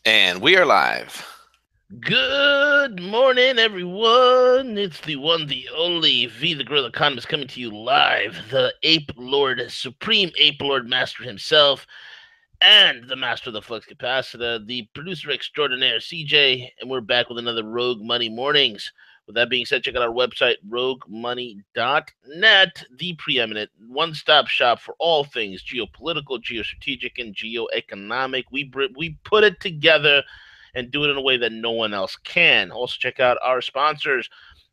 And we are live. Good morning, everyone. It's the one, the only V, the Gorilla Economist, coming to you live. The Ape Lord, Supreme Ape Lord Master himself, and the Master of the Flux Capacitor, the producer extraordinaire, CJ, and we're back with another Rogue Money Mornings. With that being said, check out our website, roguemoney.net, the preeminent one-stop shop for all things geopolitical, geostrategic, and geoeconomic. We put it together and do it in a way that no one else can. Also, check out our sponsors,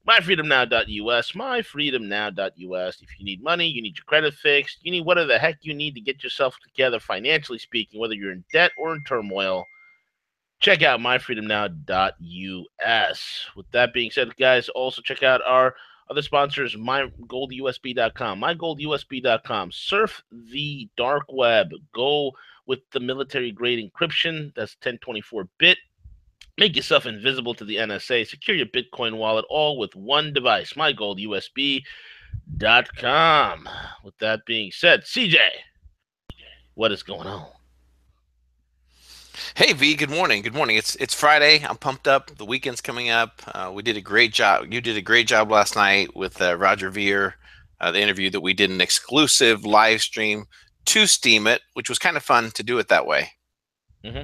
myfreedomnow.us, myfreedomnow.us. If you need money, you need your credit fixed, you need whatever the heck you need to get yourself together financially speaking, whether you're in debt or in turmoil, check out myfreedomnow.us. With that being said, guys, also check out our other sponsors, mygoldusb.com. Mygoldusb.com. Surf the dark web. Go with the military grade encryption. That's 1024-bit. Make yourself invisible to the NSA. Secure your Bitcoin wallet all with one device. MyGoldUSB.com. With that being said, CJ, what is going on? Hey V, good morning. Good morning. It's Friday. I'm pumped up. The weekend's coming up. We did a great job. You did a great job last night with Roger Veer, the interview that we did an exclusive live stream to Steam It, which was kind of fun to do it that way. Mm-hmm.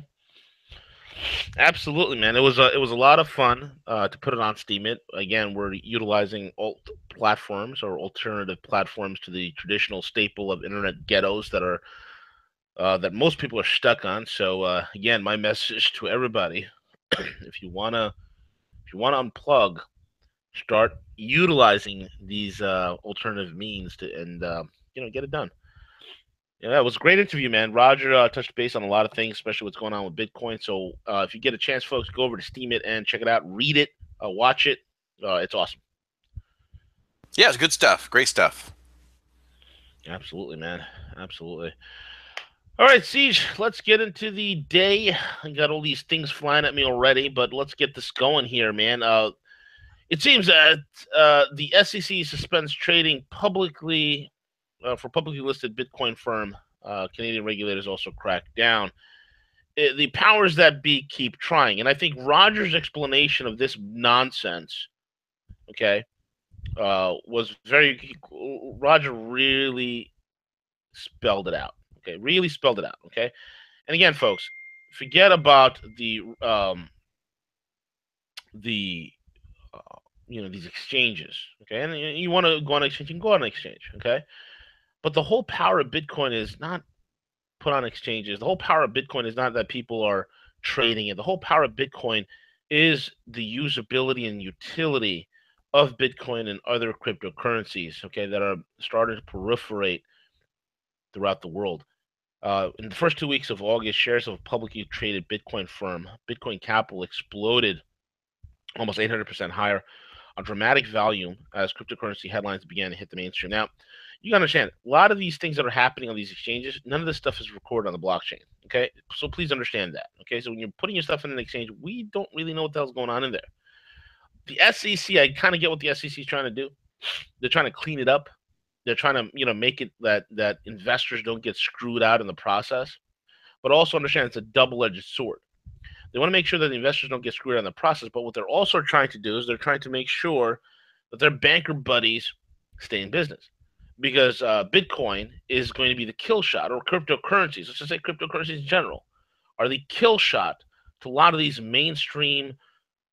Absolutely, man. It was a lot of fun to put it on Steam. It again, we're utilizing alt platforms or alternative platforms to the traditional staple of internet ghettos that most people are stuck on. So again, my message to everybody: if you wanna unplug, start utilizing these alternative means to and get it done. Yeah, it was a great interview, man. Roger touched base on a lot of things, especially what's going on with Bitcoin. So if you get a chance, folks, go over to Steam It and check it out. Read it, watch it. It's awesome. Yeah, it's good stuff. Great stuff. Absolutely, man. Absolutely. All right, Siege, let's get into the day. I got all these things flying at me already, but let's get this going here, man. It seems that the SEC suspends trading publicly for publicly listed Bitcoin firm. Canadian regulators also cracked down. The powers that be keep trying. And I think Roger's explanation of this nonsense, okay, was very. Roger really spelled it out. Okay, really spelled it out. Okay, and again, folks, forget about the these exchanges. Okay, and you want to go on exchange, you can go on an exchange. Okay, but the whole power of Bitcoin is not put on exchanges. The whole power of Bitcoin is not that people are trading it. The whole power of Bitcoin is the usability and utility of Bitcoin and other cryptocurrencies, okay, that are starting to proliferate throughout the world. In the first 2 weeks of August, shares of a publicly traded Bitcoin firm, Bitcoin Capital, exploded almost 800% higher on dramatic volume as cryptocurrency headlines began to hit the mainstream. Now, you gotta understand, a lot of these things that are happening on these exchanges, none of this stuff is recorded on the blockchain. Okay, so please understand that. Okay, so when you're putting your stuff in an exchange, we don't really know what the hell's going on in there. The SEC, I kind of get what the SEC is trying to do. They're trying to clean it up. They're trying to, make it that investors don't get screwed out in the process. But also understand it's a double-edged sword. They want to make sure that the investors don't get screwed out in the process. But what they're also trying to do is they're trying to make sure that their banker buddies stay in business because Bitcoin is going to be the kill shot, or cryptocurrencies, let's just say cryptocurrencies in general, are the kill shot to a lot of these mainstream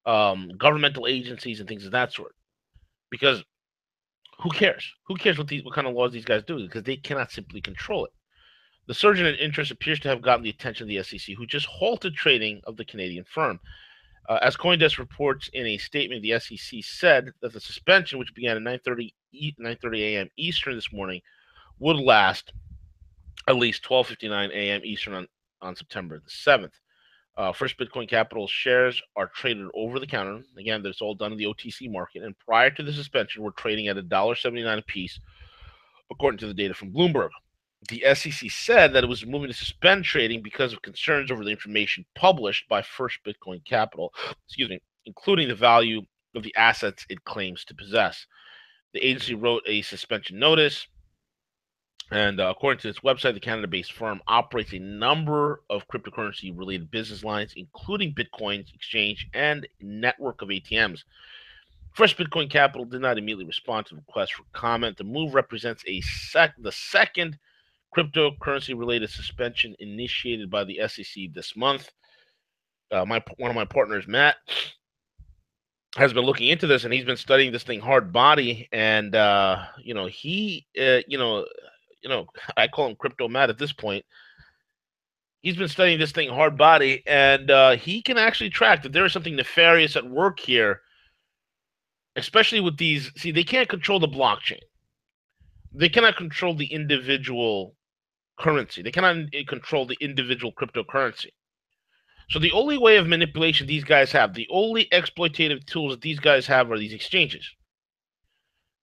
governmental agencies and things of that sort. Because who cares? Who cares what kind of laws these guys do? Because they cannot simply control it. The surge in interest appears to have gotten the attention of the SEC, who just halted trading of the Canadian firm. As CoinDesk reports in a statement, the SEC said that the suspension, which began at 9:30 a.m. Eastern this morning, would last at least 12:59 a.m. Eastern on September the 7th. First Bitcoin Capital shares are traded over the counter. Again, that's all done in the OTC market. And prior to the suspension, we're trading at $1.79 a piece, according to the data from Bloomberg. The SEC said that it was moving to suspend trading because of concerns over the information published by First Bitcoin Capital, including the value of the assets it claims to possess. The agency wrote a suspension notice And according to its website, the Canada-based firm operates a number of cryptocurrency-related business lines, including Bitcoin's exchange and network of ATMs. Fresh Bitcoin Capital did not immediately respond to the request for comment. The move represents the second cryptocurrency-related suspension initiated by the SEC this month. One of my partners, Matt, has been looking into this, and he's been studying this thing hard body. And I call him Crypto Matt at this point. He's been studying this thing hard body, and he can actually track that there is something nefarious at work here, especially with these. See, they can't control the blockchain. They cannot control the individual currency. They cannot control the individual cryptocurrency. So the only way of manipulation these guys have, the only exploitative tools that these guys have are these exchanges.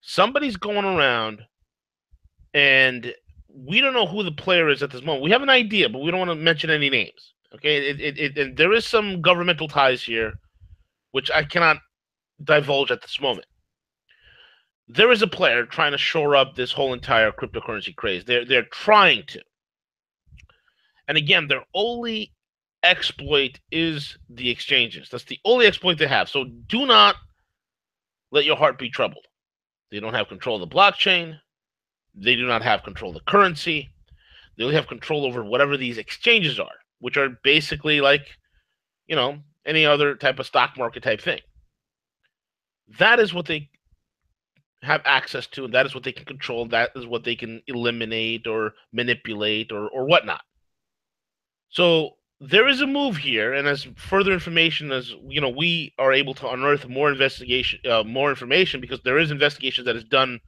Somebody's going around, and we don't know who the player is at this moment. We have an idea, but we don't want to mention any names. Okay, and there is some governmental ties here, which I cannot divulge at this moment. There is a player trying to shore up this whole entire cryptocurrency craze. They're trying to, and again, their only exploit is the exchanges. That's the only exploit they have. So do not let your heart be troubled. They don't have control of the blockchain. They do not have control of the currency. They only have control over whatever these exchanges are, which are basically like, any other type of stock market type thing. That is what they have access to, and that is what they can control. That is what they can eliminate or manipulate or whatnot. So there is a move here, and as further information, as we are able to unearth more information, because there is investigation that is done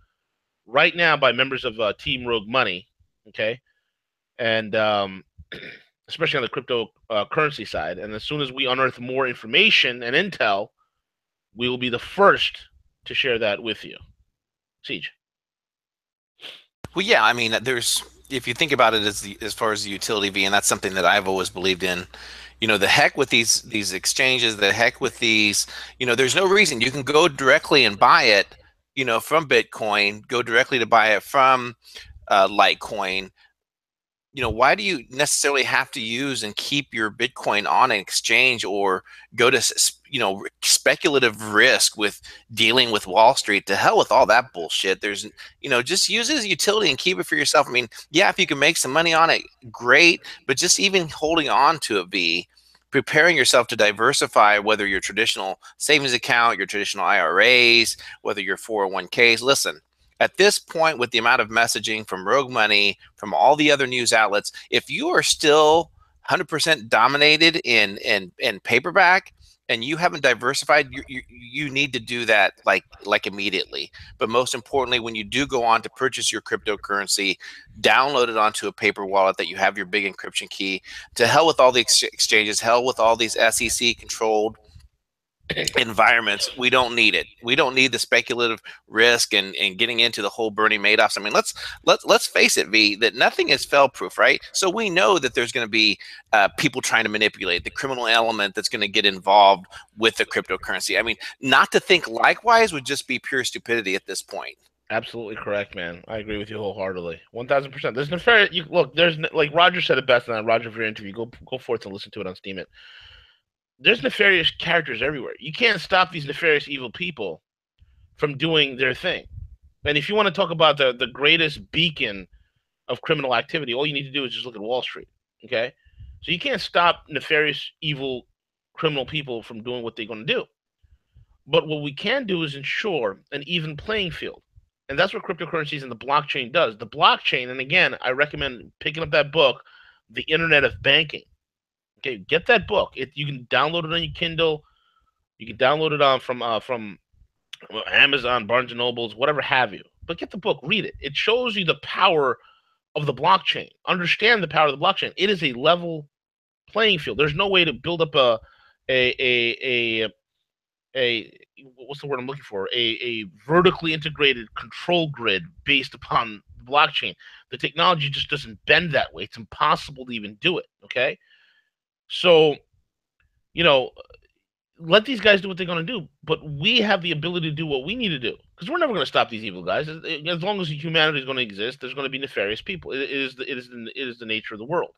right now by members of Team Rogue Money, okay, and especially on the cryptocurrency side. And as soon as we unearth more information and intel, we will be the first to share that with you. Siege. Well, yeah, I mean, if you think about it as far as the utility V, and that's something that I've always believed in. The heck with these exchanges, the heck with these. There's no reason. You can go directly and buy it, from Bitcoin. Go directly to buy it from Litecoin. Why do you necessarily have to use and keep your Bitcoin on an exchange, or go to speculative risk with dealing with Wall Street? To hell with all that bullshit. There's just use it as a utility and keep it for yourself. I mean, yeah, if you can make some money on it, great, but just even holding on to it, preparing yourself to diversify, whether your traditional savings account, your traditional IRAs, whether your 401ks. Listen, at this point, with the amount of messaging from Rogue Money, from all the other news outlets, if you are still 100% dominated in paperback, and you haven't diversified, you need to do that like immediately. But most importantly, when you do go on to purchase your cryptocurrency, download it onto a paper wallet that you have your big encryption key. To hell with all the exchanges, hell with all these SEC controlled environments. We don't need it. We don't need the speculative risk and getting into the whole Bernie Madoffs. I mean, let's face it, V, that nothing is fail proof, right? So we know that there's going to be people trying to manipulate, the criminal element that's going to get involved with the cryptocurrency. I mean, not to think likewise would just be pure stupidity at this point. Absolutely correct, man. I agree with you wholeheartedly, 1000%. There's nefarious. There's like Roger said it best in that Roger Ver interview. Go forth and listen to it on Steam It. There's nefarious characters everywhere. You can't stop these nefarious evil people from doing their thing. And if you want to talk about the greatest beacon of criminal activity, all you need to do is just look at Wall Street. Okay? So you can't stop nefarious, evil, criminal people from doing what they're going to do. But what we can do is ensure an even playing field. And that's what cryptocurrencies and the blockchain does. The blockchain, and again, I recommend picking up that book, The Internet of Banking. Okay, get that book. You can download it on your Kindle. You can download it on from Amazon, Barnes and Nobles, whatever have you. But get the book, read it. It shows you the power of the blockchain. Understand the power of the blockchain. It is a level playing field. There's no way to build up a what's the word I'm looking for? A vertically integrated control grid based upon the blockchain. The technology just doesn't bend that way. It's impossible to even do it. Okay. So, let these guys do what they're going to do, but we have the ability to do what we need to do. because we're never going to stop these evil guys. As long as humanity is going to exist, there's going to be nefarious people. It is the nature of the world.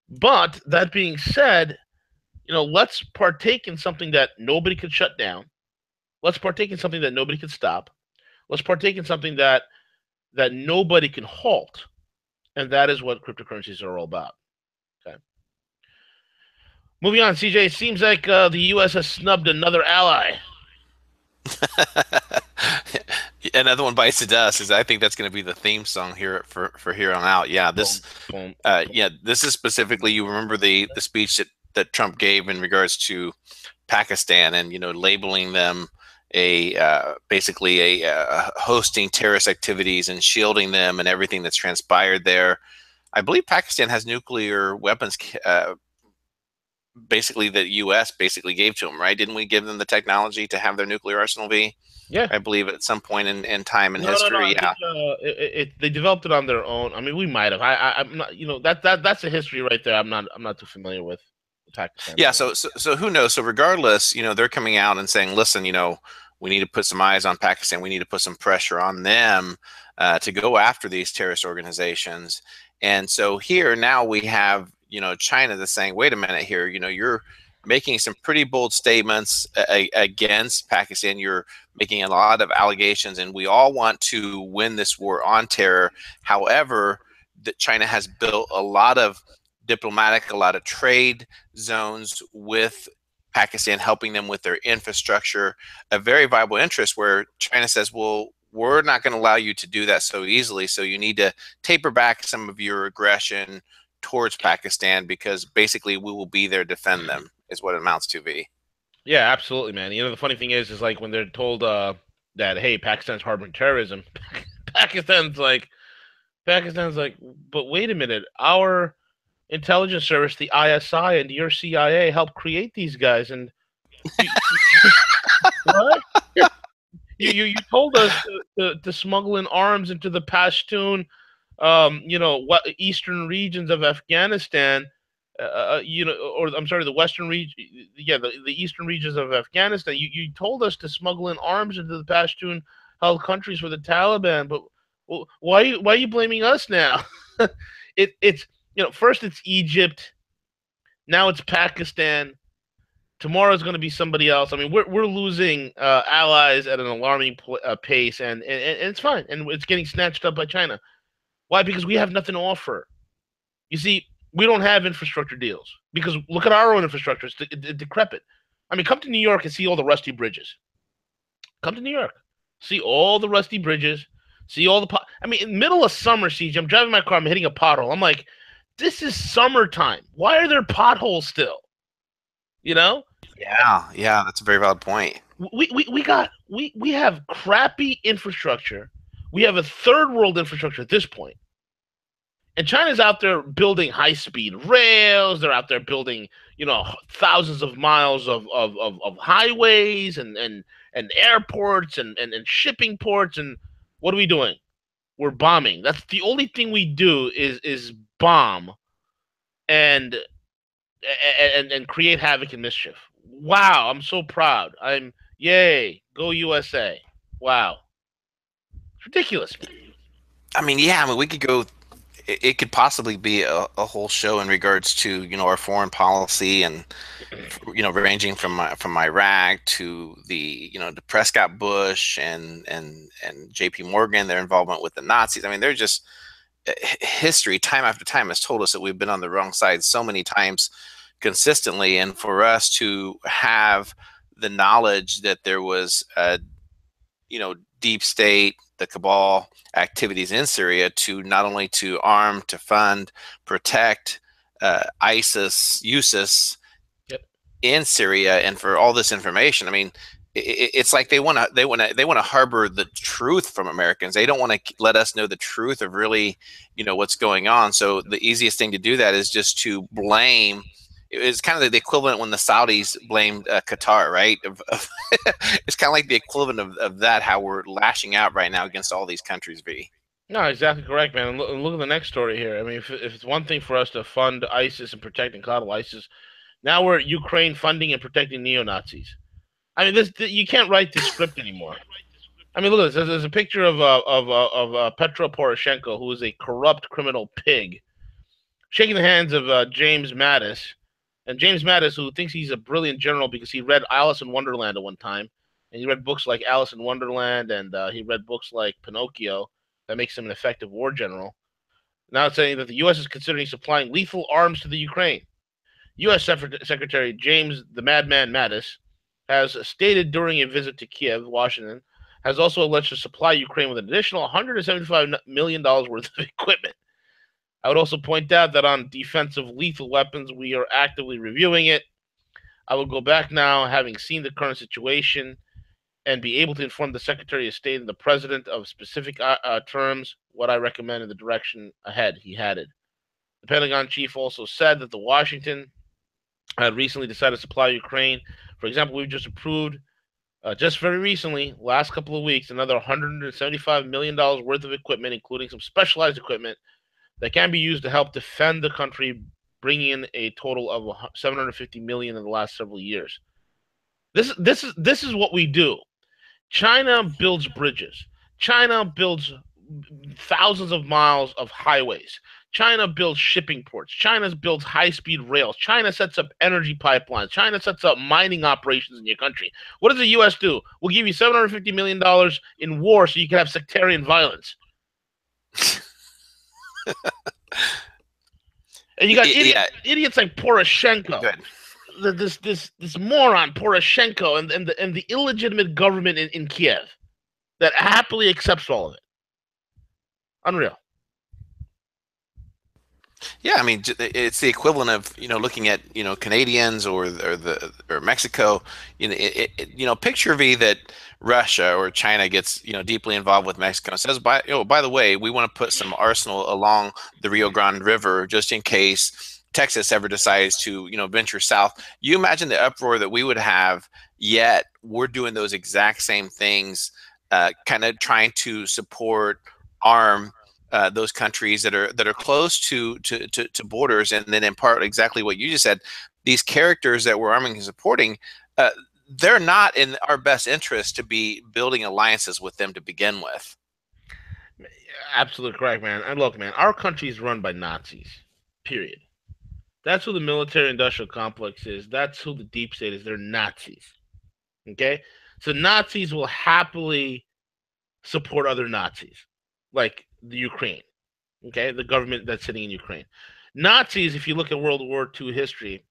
But that being said, let's partake in something that nobody could shut down. Let's partake in something that nobody can stop. Let's partake in something that nobody can halt, and that is what cryptocurrencies are all about. Okay. Moving on, CJ. It seems like the U.S. has snubbed another ally. Another one bites the dust. Is I think that's going to be the theme song here for here on out. Yeah, Boom, boom. this is specifically. You remember the speech that Trump gave in regards to Pakistan, and labeling them a basically a hosting terrorist activities and shielding them and everything that's transpired there. I believe Pakistan has nuclear weapons. Basically, the U.S. basically gave to them, right? Didn't we give them the technology to have their nuclear arsenal be? Yeah. I believe at some point in time in No. history. I Yeah. think they developed it on their own. I mean, we might have. I'm not. That's a history right there. I'm not too familiar with Pakistan. Yeah. So who knows? So regardless, they're coming out and saying, listen, we need to put some eyes on Pakistan. We need to put some pressure on them to go after these terrorist organizations. And so here now we have China that's saying, wait a minute here, you're making some pretty bold statements against Pakistan. You're making a lot of allegations, and we all want to win this war on terror. However, that China has built a lot of diplomatic, a lot of trade zones with Pakistan, helping them with their infrastructure, a very viable interest where China says, well, we're not going to allow you to do that so easily. So you need to taper back some of your aggression towards Pakistan, because basically we will be there to defend them, is what it amounts to be. Yeah, absolutely, man. The funny thing is like when they're told that hey, Pakistan's harboring terrorism, Pakistan's like, but wait a minute, our intelligence service, the ISI, and your CIA helped create these guys, and you, what? You told us to smuggle in arms into the Pashtun, what eastern regions of Afghanistan, or I'm sorry, the western region, yeah, the eastern regions of Afghanistan. You told us to smuggle in arms into the Pashtun held countries for the Taliban, but why are you blaming us now? It's first it's Egypt, now it's Pakistan. Tomorrow is going to be somebody else. I mean, we're losing allies at an alarming pace, and it's fine, and it's getting snatched up by China. Why? Because we have nothing to offer. You see, we don't have infrastructure deals because look at our own infrastructure; it's decrepit. I mean, come to New York and see all the rusty bridges. Come to New York, see all the rusty bridges, see all the. I mean, in middle of summer, CJ, I'm driving my car, I'm hitting a pothole. I'm like, this is summertime. Why are there potholes still? Yeah, that's a very valid point. We have crappy infrastructure. We have a third world infrastructure at this point. And China's out there building high speed rails. They're out there building, thousands of miles of highways and airports and shipping ports. And what are we doing? We're bombing. That's the only thing we do is bomb and create havoc and mischief. Wow, I'm so proud. Yay, go USA. Wow. It's ridiculous. I mean, yeah, we could go. It could possibly be a whole show in regards to our foreign policy, and ranging from Iraq to the Prescott Bush and J.P. Morgan, their involvement with the Nazis. I mean, they're just history time after time has told us that we've been on the wrong side so many times consistently, and for us to have the knowledge that there was deep state, the cabal activities in Syria, to not only to arm, to fund, protect ISIS, Yep. in Syria, and for all this information. I mean, it's like they want to harbor the truth from Americans. They don't want to let us know the truth of really what's going on. So the easiest thing to do that is just to blame. It's kind of the equivalent when the Saudis blamed Qatar, right? It's kind of like the equivalent of that, how we're lashing out right now against all these countries, V. No, exactly correct, man. And look at the next story here. I mean, if it's one thing for us to fund ISIS and protect and coddle ISIS, now we're Ukraine funding and protecting neo Nazis. I mean, you can't write this script anymore. I mean, look at this. There's a picture of Petro Poroshenko, who is a corrupt criminal pig, shaking the hands of James Mattis. And James Mattis, who thinks he's a brilliant general because he read Alice in Wonderland at one time, and he read books like Alice in Wonderland, and he read books like Pinocchio, that makes him an effective war general. Now it's saying that the U.S. is considering supplying lethal arms to the Ukraine. U.S. Secretary James the Madman Mattis has stated during a visit to Kiev, Washington, has also alleged to supply Ukraine with an additional $175 million worth of equipment. I would also point out that on defensive lethal weapons, we are actively reviewing it. I will go back now, having seen the current situation, and be able to inform the Secretary of State and the President of specific terms what I recommend in the direction ahead, he added. The Pentagon chief also said that the Washington had recently decided to supply Ukraine. For example, we've just approved, just very recently, last couple of weeks, another $175 million worth of equipment, including some specialized equipment that can be used to help defend the country, bringing in a total of $750 million in the last several years. This is what we do. China builds bridges. China builds thousands of miles of highways. China builds shipping ports. China builds high-speed rails. China sets up energy pipelines. China sets up mining operations in your country. What does the U.S. do? We'll give you $750 million in war so you can have sectarian violence. And you got idiots like Poroshenko. Good. This moron Poroshenko and the illegitimate government in Kiev that happily accepts all of it. Unreal. Yeah, I mean, it's the equivalent of looking at Canadians or Mexico. Picture V that Russia or China gets deeply involved with Mexico and says, by the way, we want to put some arsenal along the Rio Grande River just in case Texas ever decides to venture south. You imagine the uproar that we would have. Yet we're doing those exact same things, kind of trying to support, arm those countries that are close to borders, and then in part exactly what you just said. These characters that we're arming and supporting, they're not in our best interest to be building alliances with them to begin with. Absolutely correct, man. And look, man, our country is run by Nazis. Period. That's who the military-industrial complex is. That's who the deep state is. They're Nazis. Okay, so Nazis will happily support other Nazis, like the Ukraine, okay, the government that's sitting in Ukraine. Nazis, if you look at World War II history,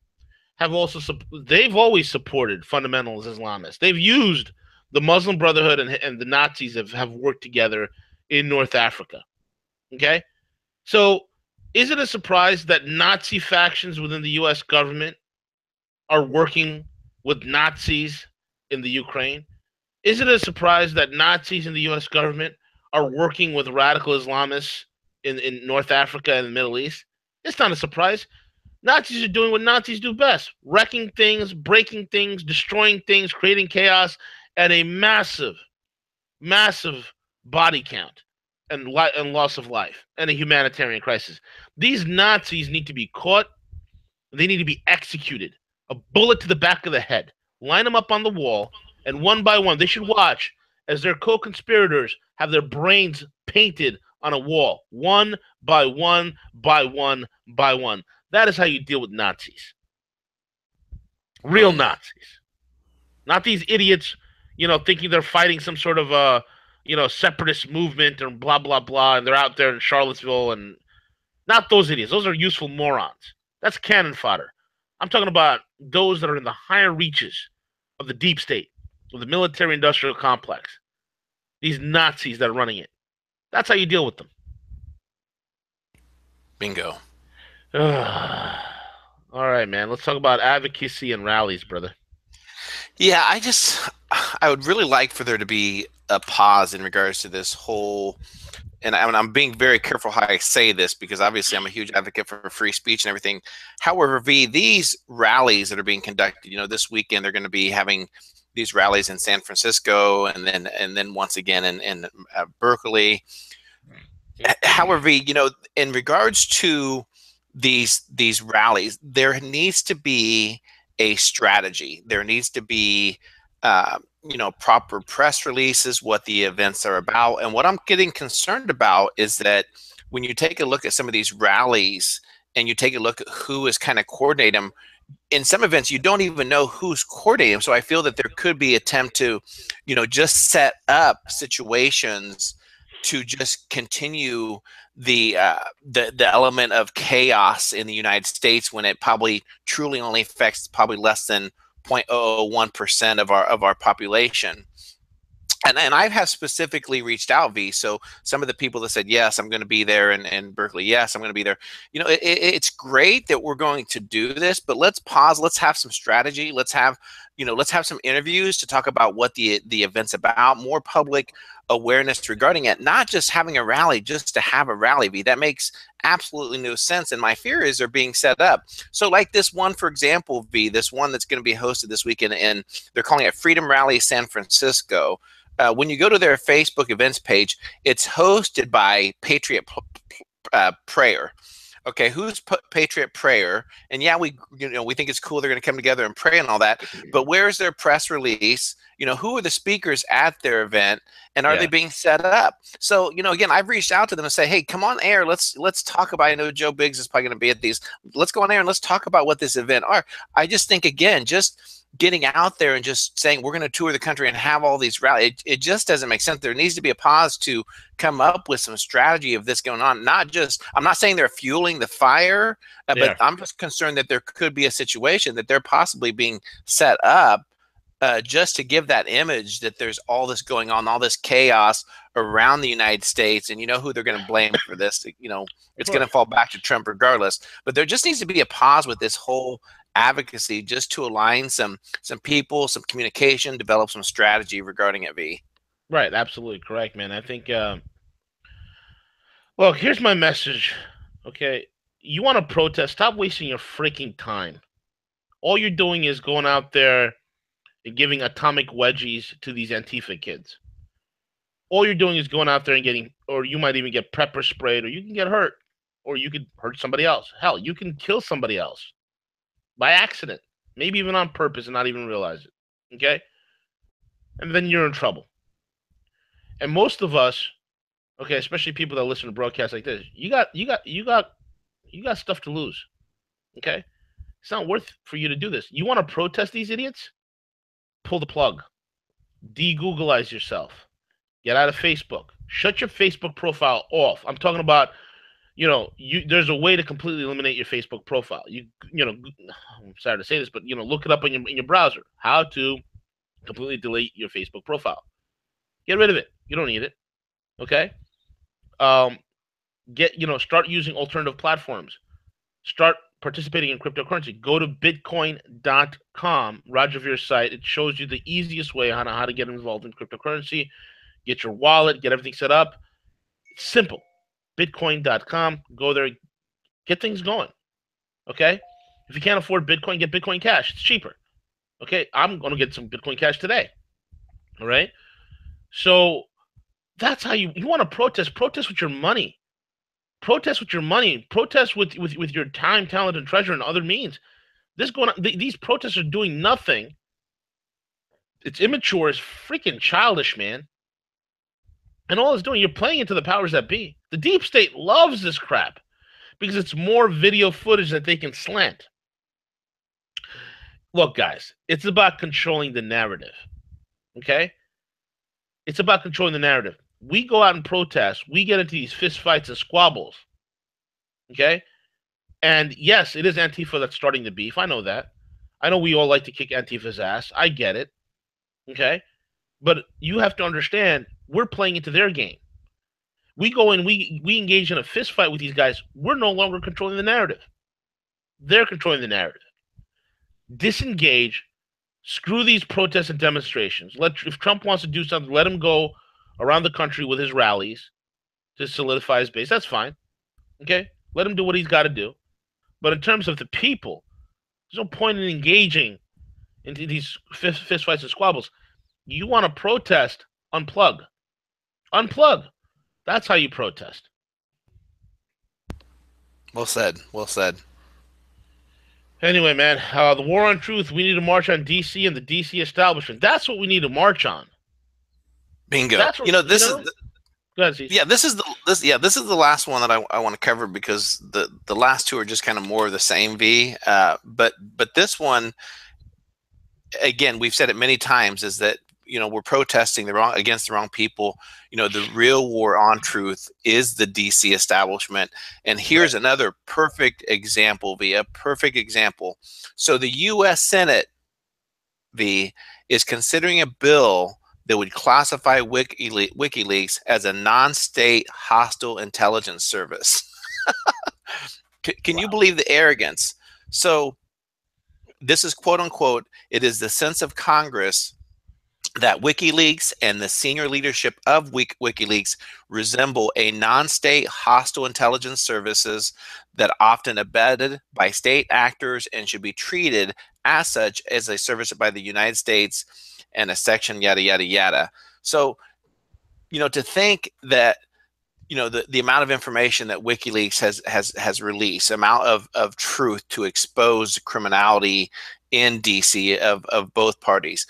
they've always supported fundamentalist Islamists. They've used the Muslim Brotherhood and the Nazis have worked together in North Africa. Okay, so is it a surprise that Nazi factions within the U.S. government are working with Nazis in the Ukraine? Is it a surprise that Nazis in the U.S. government are working with radical Islamists in North Africa and the Middle East? It's not a surprise. Nazis are doing what Nazis do best: wrecking things, breaking things, destroying things, creating chaos at a massive, massive body count and loss of life and a humanitarian crisis. These Nazis need to be caught. They need to be executed. A bullet to the back of the head. Line them up on the wall, and one by one, they should watch as their co-conspirators have their brains painted on a wall, one by one, by one, by one. That is how you deal with Nazis. Real Nazis. Not these idiots, thinking they're fighting some sort of separatist movement or blah, blah, blah, and they're out there in Charlottesville, and not those idiots. Those are useful morons. That's cannon fodder. I'm talking about those that are in the higher reaches of the deep state, of the military-industrial complex. These Nazis that are running it. That's how you deal with them. Bingo. All right, man. Let's talk about advocacy and rallies, brother. Yeah, I would really like for there to be a pause in regards to this whole, and I'm being very careful how I say this because obviously I'm a huge advocate for free speech and everything. However, these rallies that are being conducted, this weekend they're going to be having these rallies in San Francisco and then once again in Berkeley. However, in regards to these rallies, there needs to be a strategy. There needs to be proper press releases, what the events are about. And what I'm getting concerned about is that when you take a look at some of these rallies and you take a look at who is kind of coordinating them, in some events you don't even know who's coordinating them. So I feel that there could be attempt to, just set up situations to just continue the element of chaos in the United States when it probably truly only affects probably less than 0.001% of our population. And I have specifically reached out, V. So some of the people that said, yes, I'm going to be there in Berkeley. Yes, I'm going to be there. It's great that we're going to do this, but let's pause. Let's have some strategy. Let's have some interviews to talk about what the event's about, more public awareness regarding it, not just having a rally just to have a rally, V. That makes absolutely no sense. And my fear is they're being set up. So like this one, for example, V, this one that's going to be hosted this weekend, and they're calling it Freedom Rally San Francisco. When you go to their Facebook events page, it's hosted by Patriot Prayer. Okay, who's Patriot Prayer? And yeah, we think it's cool they're going to come together and pray and all that. But where's their press release? Who are the speakers at their event, and are they being set up? So again, I've reached out to them and say, hey, come on air. Let's talk about. I know Joe Biggs is probably going to be at these. Let's go on air and let's talk about what this event are. I just think again, just getting out there and just saying we're going to tour the country and have all these rallies, it just doesn't make sense. There needs to be a pause to come up with some strategy of this going on. I'm not saying they're fueling the fire, but I'm just concerned that there could be a situation that they're possibly being set up just to give that image that there's all this going on, all this chaos around the United States. And who they're going to blame for this? It's going to fall back to Trump regardless. But there just needs to be a pause with this whole advocacy, just to align some people, some communication, develop some strategy regarding it, V. Right, absolutely correct, man. I think well, here's my message. Okay, you want to protest, stop wasting your freaking time. All you're doing is going out there and giving atomic wedgies to these Antifa kids. All you're doing is going out there and getting, or you might even get pepper sprayed, or you can get hurt, or you could hurt somebody else. Hell, you can kill somebody else by accident, maybe even on purpose and not even realize it. Okay? And then you're in trouble. And most of us, okay, especially people that listen to broadcasts like this, you got stuff to lose. Okay? It's not worth for you to do this. You want to protest these idiots? Pull the plug. De-Googleize yourself. Get out of Facebook. Shut your Facebook profile off. I'm talking about there's a way to completely eliminate your Facebook profile. I'm sorry to say this, but look it up in your browser. How to completely delete your Facebook profile. Get rid of it. You don't need it. Okay. Start using alternative platforms. Start participating in cryptocurrency. Go to bitcoin.com, Roger Veer's site. It shows you the easiest way on how to get involved in cryptocurrency. Get your wallet, get everything set up. It's simple. Bitcoin.com. Go there, get things going. Okay? If you can't afford Bitcoin, get Bitcoin Cash. It's cheaper. Okay? I'm going to get some Bitcoin Cash today. All right? So that's how you want to protest. Protest with your money. Protest with your money. Protest with your time, talent, and treasure and other means. These protests are doing nothing. It's immature. It's freaking childish, man. And all it's doing, you're playing into the powers that be. The deep state loves this crap because it's more video footage that they can slant. Look, guys, it's about controlling the narrative. Okay? It's about controlling the narrative. We go out and protest. We get into these fist fights and squabbles. Okay? And yes, it is Antifa that's starting the beef. I know that. I know we all like to kick Antifa's ass. I get it. Okay? But you have to understand, we're playing into their game. We go in, we engage in a fist fight with these guys. We're no longer controlling the narrative. They're controlling the narrative. Disengage. Screw these protests and demonstrations. If Trump wants to do something, let him go around the country with his rallies to solidify his base. That's fine. Okay? Let him do what he's got to do. But in terms of the people, there's no point in engaging into these fist fights and squabbles. You want to protest, unplug. Unplug. That's how you protest. Well said. Well said. Anyway, man, the war on truth. We need to march on DC and the DC establishment. That's what we need to march on. Bingo. That's what you This is know. Go ahead, Cece. yeah, this is the last one that I want to cover because the last two are just kind of more of the same V. But this one, again, we've said it many times, is that we're protesting the wrong against the wrong people. The real war on truth is the DC establishment. And Right. here's another perfect example, V, a perfect example. So the U.S. Senate, V, is considering a bill that would classify WikiLeaks as a non-state hostile intelligence service. Can you Wow. believe the arrogance? So this is quote unquote, it is the sense of Congress that WikiLeaks and the senior leadership of WikiLeaks resemble a non-state hostile intelligence services that often abetted by state actors and should be treated as such as a service by the United States and a section yada yada yada. So, to think that the amount of information that WikiLeaks has released, amount of truth to expose criminality in DC of both parties.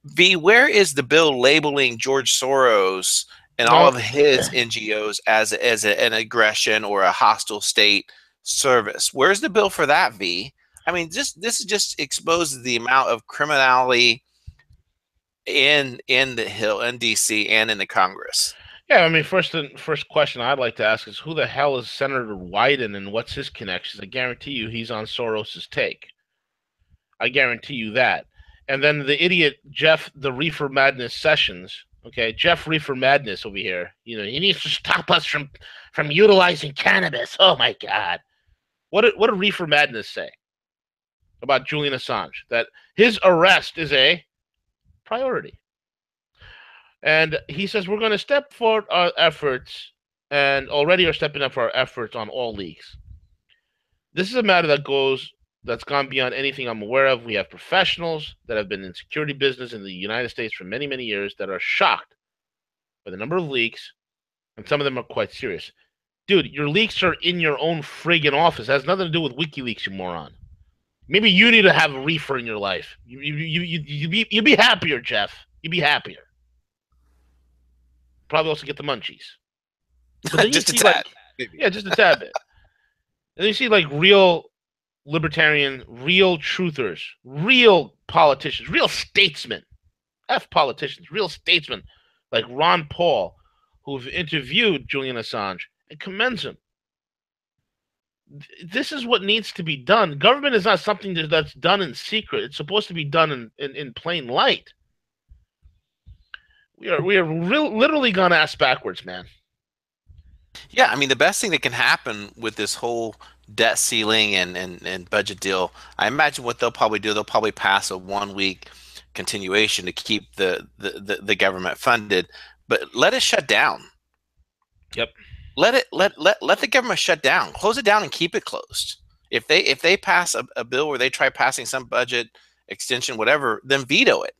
V, where is the bill labeling George Soros and all No. of his NGOs as an aggression or a hostile state service? Where's the bill for that, V? I mean, this just exposes the amount of criminality in the Hill, in DC, and in the Congress. Yeah, I mean, first question I'd like to ask is who the hell is Senator Wyden and what's his connections? I guarantee you he's on Soros's take. I guarantee you that. And then the idiot Jeff the Reefer Madness Sessions. Okay, Jeff Reefer Madness over here. He needs to stop us from utilizing cannabis. Oh my God. What did Reefer Madness say about Julian Assange? That his arrest is a priority. And he says we're going to step forward our efforts and already are stepping up for our efforts on all leaks. This is a matter that's gone beyond anything I'm aware of. We have professionals that have been in security business in the United States for many, many years that are shocked by the number of leaks, and some of them are quite serious. Dude, your leaks are in your own friggin' office. It has nothing to do with WikiLeaks, you moron. Maybe you need to have a reefer in your life. You'd be happier, Jeff. You'd be happier. Probably also get the munchies. But then you Just a see like, tad, maybe. yeah, just a tad bit. And then you see like real libertarian, real truthers, real politicians, real statesmen, F politicians, real statesmen like Ron Paul, who've interviewed Julian Assange and commends him. This is what needs to be done. Government is not something that's done in secret. It's supposed to be done in plain light. We are literally gone ass backwards, man. Yeah, I mean, the best thing that can happen with this whole debt ceiling and budget deal, I imagine what they'll probably do, they'll probably pass a 1 week continuation to keep the government funded, but let it shut down. Yep. Let the government shut down, close it down, and keep it closed. If they pass a bill where they try passing some budget extension, whatever, then veto it.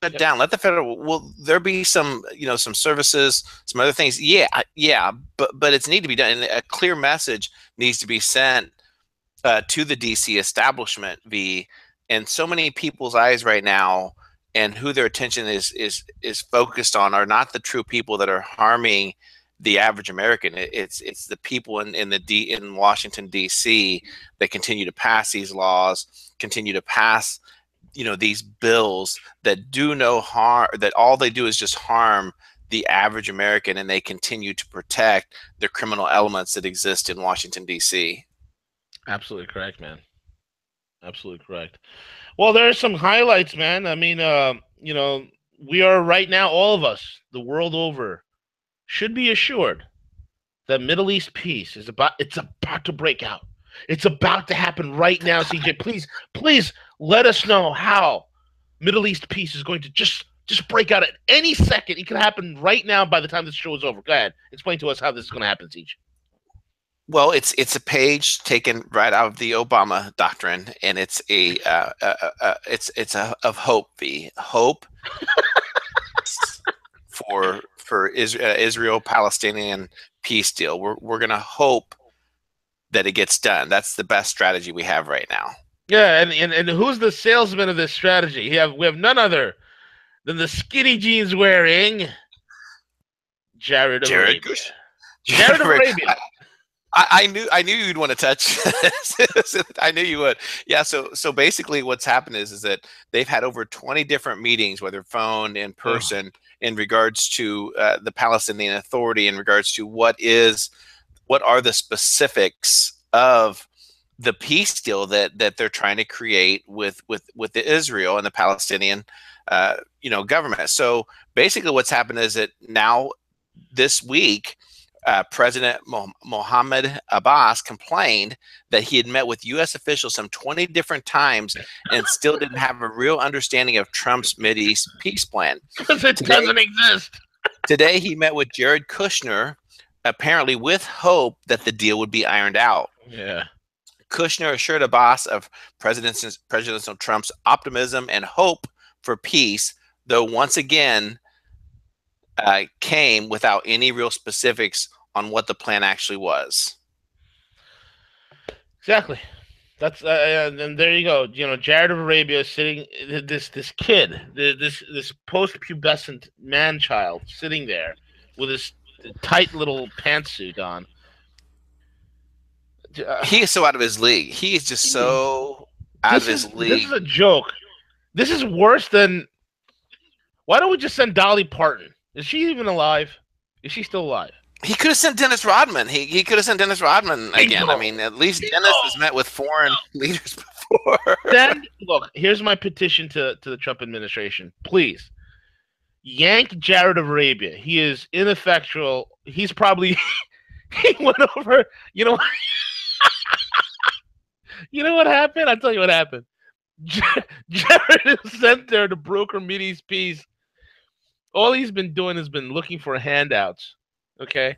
Shut Yep. down. Let the federal. Will there be some some services, some other things? Yeah, but it's need to be done. And a clear message needs to be sent to the DC establishment. V, and so many people's eyes right now, and who their attention is focused on, are not the true people that are harming the average American. It's the people in Washington D.C. that continue to pass these laws, continue to pass these bills that do no harm, that all they do is just harm the average American, and they continue to protect the criminal elements that exist in Washington D.C. Absolutely correct, man. Absolutely correct. Well, there are some highlights, man. I mean, we are right now, all of us, the world over, should be assured that Middle East peace it's about to break out. It's about to happen right now, CJ. Please let us know how Middle East peace is going to just break out at any second. It can happen right now by the time this show is over. Go ahead. Explain to us how this is going to happen, CJ. Well, it's a page taken right out of the Obama doctrine, and it's of hope. The hope for Israel Palestinian peace deal. We're gonna hope that it gets done. That's the best strategy we have right now. Yeah, and who's the salesman of this strategy? We have none other than the skinny jeans wearing Jared of Jared Arabia. Kush. Jared of Arabia. I knew you'd want to touch this. I knew you would. Yeah. So basically, what's happened is that they've had over 20 different meetings, whether phone, in Ugh. person, in regards to the Palestinian Authority, in regards to what are the specifics of the peace deal that they're trying to create with the Israel and the Palestinian government. So basically, what's happened is that now this week, President Mohammed Abbas complained that he had met with U.S. officials some 20 different times and still didn't have a real understanding of Trump's Mideast peace plan. Because it Today, doesn't exist. today he met with Jared Kushner, apparently with hope that the deal would be ironed out. Yeah. Kushner assured Abbas of President Trump's optimism and hope for peace, though once again came without any real specifics on what the plan actually was. Exactly. That's and there you go. Jared of Arabia is sitting. This kid, this post-pubescent man child, sitting there with his tight little pantsuit on. He is so out of his league. He is just so out of his This league. is a joke. This is worse than. Why don't we just send Dolly Parton? Is she even alive? Is she still alive? He could have sent Dennis Rodman. He could have sent Dennis Rodman again. I mean, at least Dennis has met with foreign leaders before. Look, here's my petition to the Trump administration. Please, yank Jared of Arabia. He is ineffectual. He's probably he went over. You know what happened? I'll tell you what happened. Jared is sent there to broker Mideast peace. All he's been doing has been looking for handouts. Okay,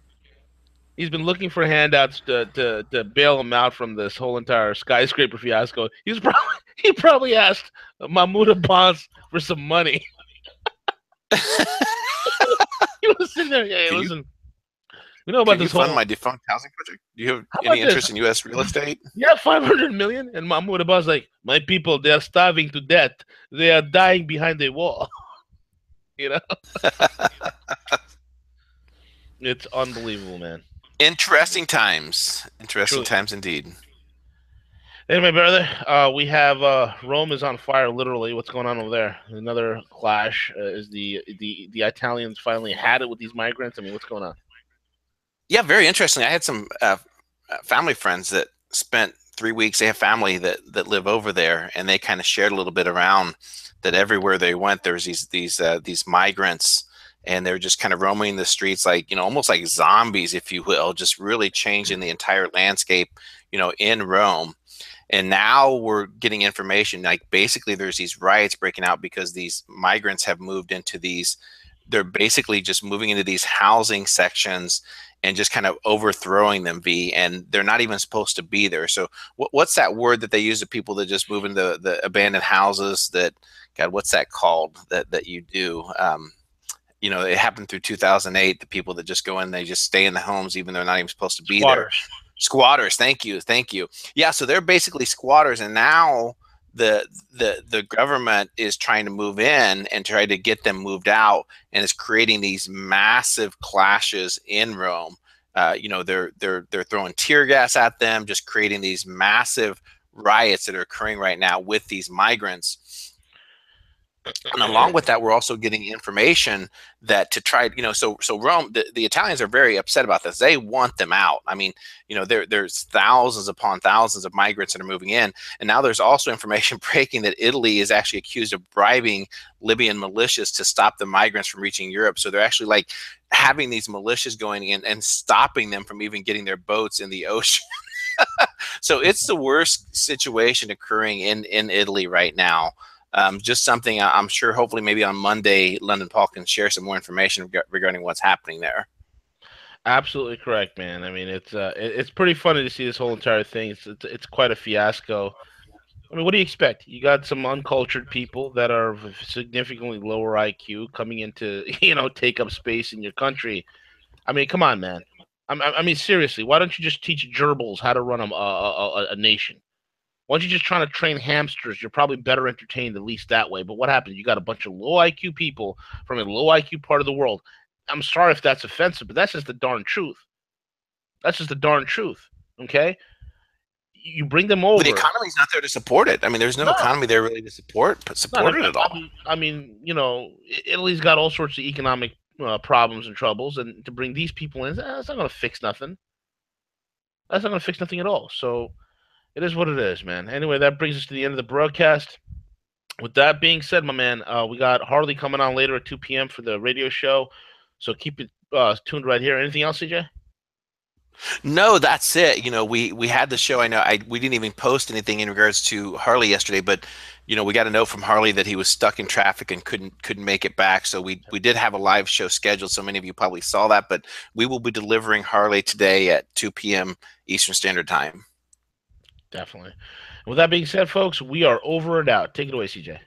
he's been looking for handouts to bail him out from this whole entire skyscraper fiasco. He probably asked Mahmoud Abbas for some money. He was sitting there. Hey, listen. We know about this whole. Fund my defunct housing project? Do you have any interest in U.S. real estate? Yeah, 500 million. And Mahmoud Abbas like, my people, they are starving to death. They are dying behind a wall. It's unbelievable, man. Interesting times. Interesting times indeed. Anyway, brother, we have Rome is on fire, literally. What's going on over there? Another clash. Is the Italians finally had it with these migrants? I mean, what's going on? Yeah, very interesting. I had some family friends that spent 3 weeks. They have family that live over there, and they kind of shared a little bit around that everywhere they went, there's these migrants, and they're just kind of roaming the streets like, almost like zombies, if you will, just really changing the entire landscape, in Rome. And now we're getting information like basically there's these riots breaking out because these migrants have moved into they're basically just moving into these housing sections and just kind of overthrowing them, and they're not even supposed to be there. So what's that word that they use to people that just move into the abandoned houses God, what's that called that you do? It happened through 2008, the people that just go in, they just stay in the homes, even though they're not even supposed to be there. Squatters. Thank you. Yeah. So they're basically squatters. And now the government is trying to move in and try to get them moved out, and it's creating these massive clashes in Rome. They're throwing tear gas at them, just creating these massive riots that are occurring right now with these migrants. And along with that, we're also getting information that to try, so Rome, the Italians are very upset about this. They want them out. I mean, there's thousands upon thousands of migrants that are moving in. And now there's also information breaking that Italy is actually accused of bribing Libyan militias to stop the migrants from reaching Europe. So they're actually like having these militias going in and stopping them from even getting their boats in the ocean. So it's the worst situation occurring in Italy right now. Just something I'm sure hopefully maybe on Monday, London Paul can share some more information regarding what's happening there. Absolutely correct, man. I mean, it's pretty funny to see this whole entire thing. It's quite a fiasco. I mean, what do you expect? You got some uncultured people that are significantly lower IQ coming in to, take up space in your country. I mean, come on, man. I mean, seriously, why don't you just teach gerbils how to run a nation? Why don't you just try to train hamsters? You're probably better entertained at least that way. But what happens? You got a bunch of low IQ people from a low IQ part of the world. I'm sorry if that's offensive, but that's just the darn truth. That's just the darn truth. Okay, you bring them Well, the over. economy's not there to support it. I mean, there's no No, economy there really to not. support it at all. I mean, you know, Italy's got all sorts of economic problems and troubles, and to bring these people in, that's not going to fix nothing. That's not going to fix nothing at all. So it is what it is, man. Anyway, that brings us to the end of the broadcast. With that being said, my man, we got Harley coming on later at 2 p.m. for the radio show. So keep it tuned right here. Anything else, CJ? No, that's it. You know, we had the show. I know we didn't even post anything in regards to Harley yesterday, but you know, we got a note from Harley that he was stuck in traffic and couldn't make it back. So we did have a live show scheduled. So many of you probably saw that, but we will be delivering Harley today at 2 p.m. Eastern Standard Time. Definitely. With that being said, folks, we are over and out. Take it away, CJ.